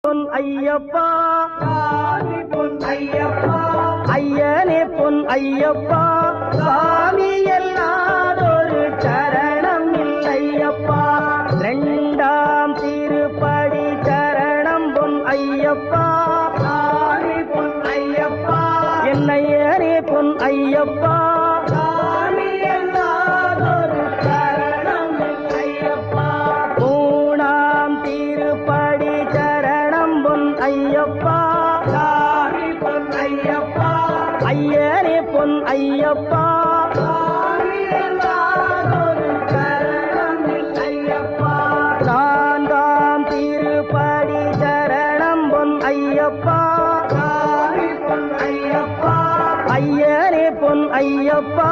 பொன் ஐயப்பா சாமி பொன் ஐயப்பா ஐயனே பொன் ஐயப்பா சாமி எல்லாதொரு சரணம் இல்லையப்பா இரண்டாம் திருப்படி சரணம் பொன் ஐயப்பா சாமி பொன் ஐயப்பா என்னையனே பொன் ஐயப்பா சாமி எல்லாதொரு சரணம் இல்லையப்பா மூணாம் திருப்படி சரணம் பொன் ஐயப்பா சாமி பொன் ஐயப்பா ஐயனே பொன் ஐயப்பா சாமி எல்லாதொரு சரணம் இல்லையப்பா நான்காம் திருப்படி சரணம் பொன் ஐயப்பா சாமி பொன் ஐயப்பா ஐயனே பொன் ஐயப்பா